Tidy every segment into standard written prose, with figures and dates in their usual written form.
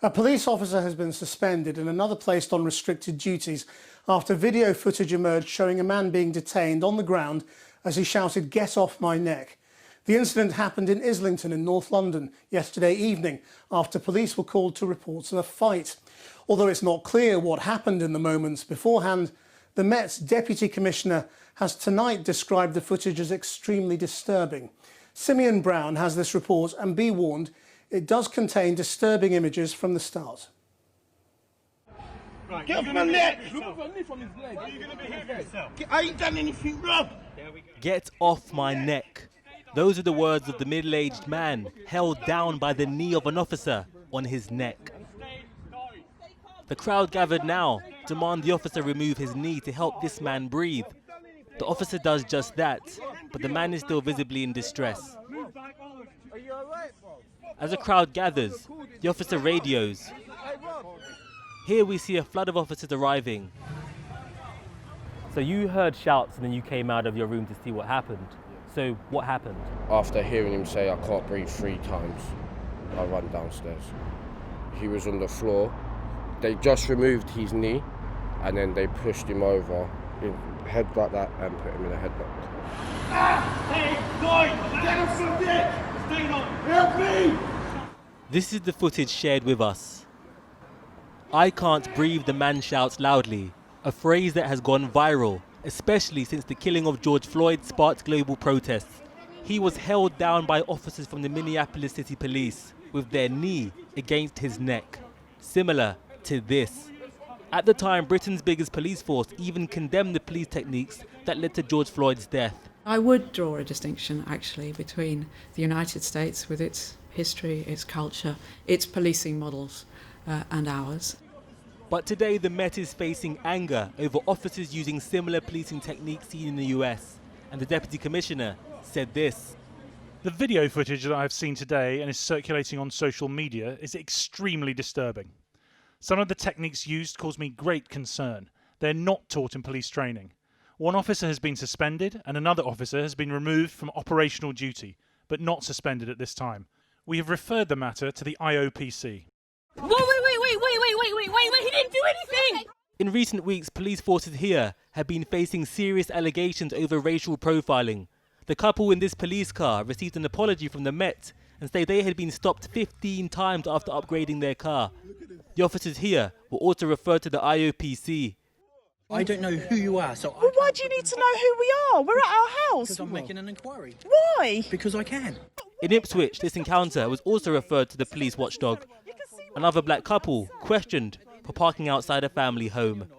A police officer has been suspended and another placed on restricted duties after video footage emerged showing a man being detained on the ground as he shouted, "Get off my neck." The incident happened in Islington in North London yesterday evening after police were called to reports of a fight. Although it's not clear what happened in the moments beforehand, the Met's Deputy Commissioner has tonight described the footage as extremely disturbing. Simeon Brown has this report, and be warned, it does contain disturbing images from the start. Right, get off my neck! Remove my knee from his leg. Are you going to behave yourself? I ain't done anything wrong. Get off my neck. Those are the words of the middle-aged man held down by the knee of an officer on his neck. The crowd gathered now demand the officer remove his knee to help this man breathe. The officer does just that, but the man is still visibly in distress. As a crowd gathers, the officer radios. Here we see a flood of officers arriving. So you heard shouts and then you came out of your room to see what happened. So what happened? After hearing him say, "I can't breathe" 3 times, I ran downstairs. He was on the floor. They just removed his knee and then they pushed him over in head like that and put him in a headlock. Hey, boy! Get him from there! Stay on! Help me! This is the footage shared with us. "I can't breathe," the man shouts loudly, a phrase that has gone viral, especially since the killing of George Floyd sparked global protests. He was held down by officers from the Minneapolis City Police with their knee against his neck, similar to this. At the time, Britain's biggest police force even condemned the police techniques that led to George Floyd's death. I would draw a distinction, actually, between the United States with its history, its culture, its policing models, and ours. But today, the Met is facing anger over officers using similar policing techniques seen in the US. And the Deputy Commissioner said this. The video footage that I've seen today and is circulating on social media is extremely disturbing. Some of the techniques used cause me great concern. They're not taught in police training. One officer has been suspended and another officer has been removed from operational duty, but not suspended at this time. We have referred the matter to the IOPC. Wait, he didn't do anything! In recent weeks, police forces here have been facing serious allegations over racial profiling. The couple in this police car received an apology from the Met and say they had been stopped 15 times after upgrading their car. The officers here were also referred to the IOPC. I don't know who you are, so... Well, why do you need to know who we are? We're at our house. Because I'm making an inquiry. Why? Because I can. In Ipswich, this encounter was also referred to the police watchdog. Another black couple questioned for parking outside a family home.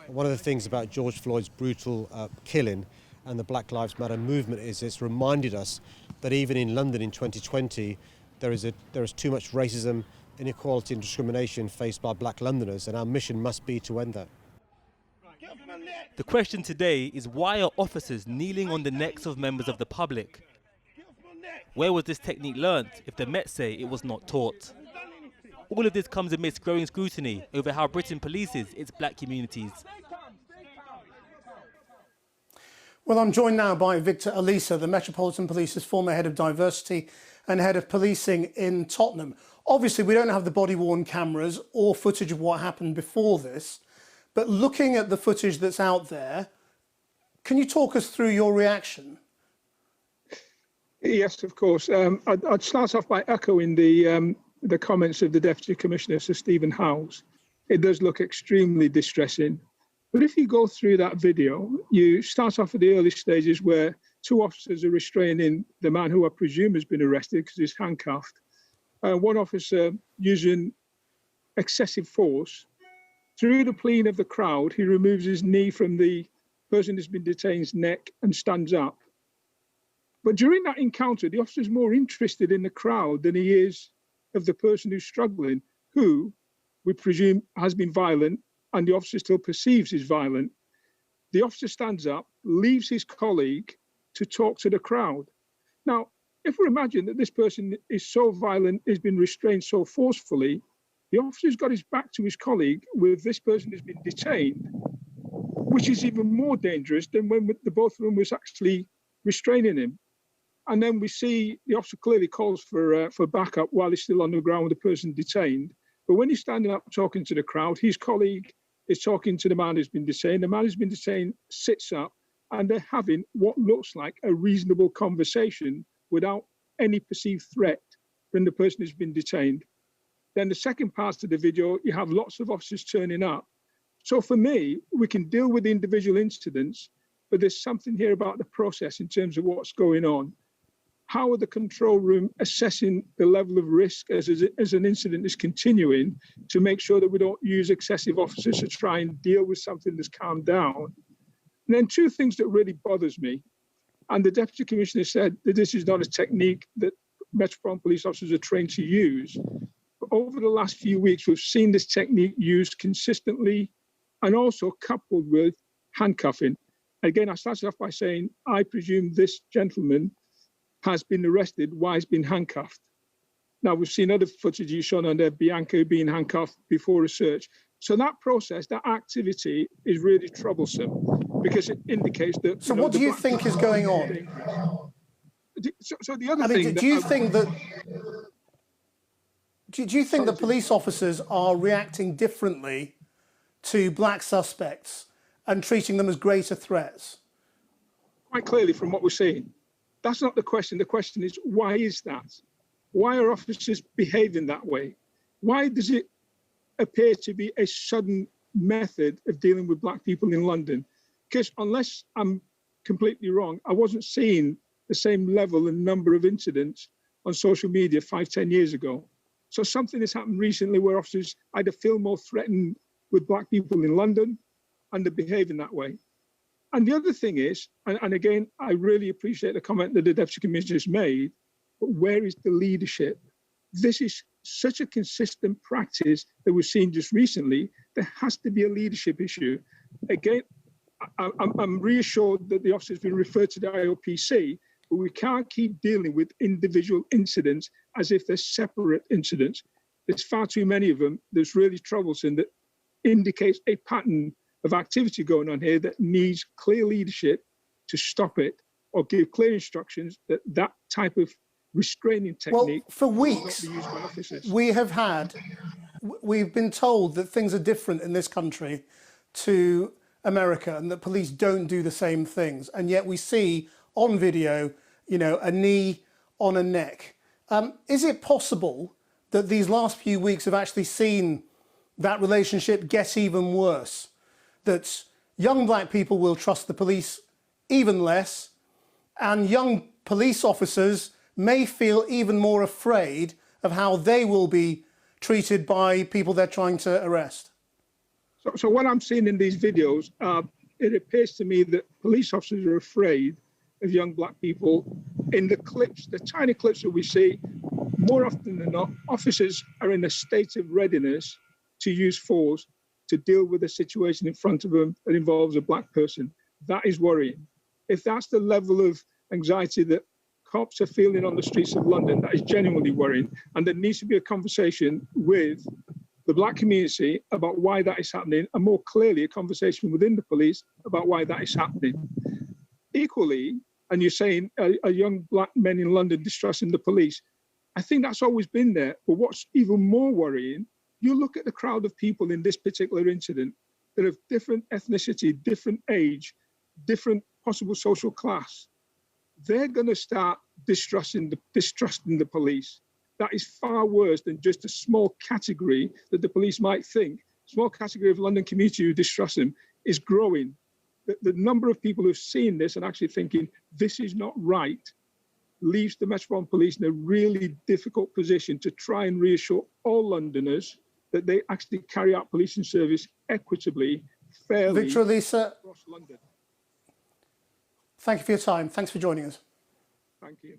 One of the things about George Floyd's brutal killing and the Black Lives Matter movement is it's reminded us that even in London in 2020, there is too much racism, inequality and discrimination faced by black Londoners, and our mission must be to end that. The question today is, why are officers kneeling on the necks of members of the public? Where was this technique learnt if the Met say it was not taught? All of this comes amidst growing scrutiny over how Britain polices its black communities. Well, I'm joined now by Victor Elisa, the Metropolitan Police's former head of diversity and head of policing in Tottenham. Obviously, we don't have the body-worn cameras or footage of what happened before this, but looking at the footage that's out there, can you talk us through your reaction? Yes, of course. I'd start off by echoing the comments of the Deputy Commissioner, Sir Stephen Howes. It does look extremely distressing. But if you go through that video, you start off at the early stages where 2 officers are restraining the man who I presume has been arrested because he's handcuffed. One officer using excessive force. Through the pleading of the crowd, he removes his knee from the person who's been detained's neck and stands up. But during that encounter, the officer's more interested in the crowd than he is of the person who's struggling, who we presume has been violent, and the officer still perceives is violent. The officer stands up, leaves his colleague to talk to the crowd. Now, if we imagine that this person is so violent, has been restrained so forcefully, the officer's got his back to his colleague with this person who's been detained, which is even more dangerous than when the both of them was actually restraining him. And then we see the officer clearly calls for backup while he's still on the ground with the person detained. But when he's standing up talking to the crowd, his colleague is talking to the man who's been detained. The man who's been detained sits up, and they're having what looks like a reasonable conversation without any perceived threat from the person who's been detained. Then the second part of the video, you have lots of officers turning up. So for me, we can deal with individual incidents, but there's something here about the process in terms of what's going on. How are the control room assessing the level of risk as an incident is continuing to make sure that we don't use excessive officers to try and deal with something that's calmed down? And then two things that really bothers me, and the Deputy Commissioner said that this is not a technique that Metropolitan Police officers are trained to use. But over the last few weeks, we've seen this technique used consistently and also coupled with handcuffing. Again, I started off by saying, I presume this gentleman has been arrested while he's been handcuffed. Now, we've seen other footage you shown on there, Bianca being handcuffed before a search. So that process, that activity is really troublesome because it indicates that... So what do you think is going on? So the other thing... Do you think that... Do you think that police officers are reacting differently to black suspects and treating them as greater threats? Quite clearly from what we're seeing. That's not the question. The question is, why is that? Why are officers behaving that way? Why does it appear to be a sudden method of dealing with black people in London? Because unless I'm completely wrong, I wasn't seeing the same level and number of incidents on social media 5-10 years ago. So something has happened recently where officers either feel more threatened with black people in London and they're behaving that way. And the other thing is, and again, I really appreciate the comment that the Deputy Commissioner has made, but where is the leadership? This is such a consistent practice that we've seen just recently. There has to be a leadership issue. Again, I'm reassured that the officer has been referred to the IOPC, but we can't keep dealing with individual incidents as if they're separate incidents. There's far too many of them that's really troublesome, that indicates a pattern of activity going on here that needs clear leadership to stop it or give clear instructions that that type of restraining technique... Well, for weeks, we've been told that things are different in this country to America and that police don't do the same things. And yet we see on video, you know, a knee on a neck. Is it possible that these last few weeks have actually seen that relationship get even worse? That young black people will trust the police even less, and young police officers may feel even more afraid of how they will be treated by people they're trying to arrest? So what I'm seeing in these videos, it appears to me that police officers are afraid of young black people. In the clips, the tiny clips that we see, more often than not, officers are in a state of readiness to use force to deal with a situation in front of them that involves a black person. That is worrying. If that's the level of anxiety that cops are feeling on the streets of London, that is genuinely worrying. And there needs to be a conversation with the black community about why that is happening, and more clearly a conversation within the police about why that is happening. Equally, and you're saying a young black men in London distrusting the police, I think that's always been there. But what's even more worrying, you look at the crowd of people in this particular incident that have different ethnicity, different age, different possible social class. They're going to start distrusting the police. That is far worse than just a small category that the police might think. Small category of London community who distrust them is growing. The number of people who've seen this and actually thinking this is not right leaves the Metropolitan Police in a really difficult position to try and reassure all Londoners that they actually carry out policing service equitably, fairly Victor Elisa, across London. thank you for your time. Thanks for joining us. Thank you.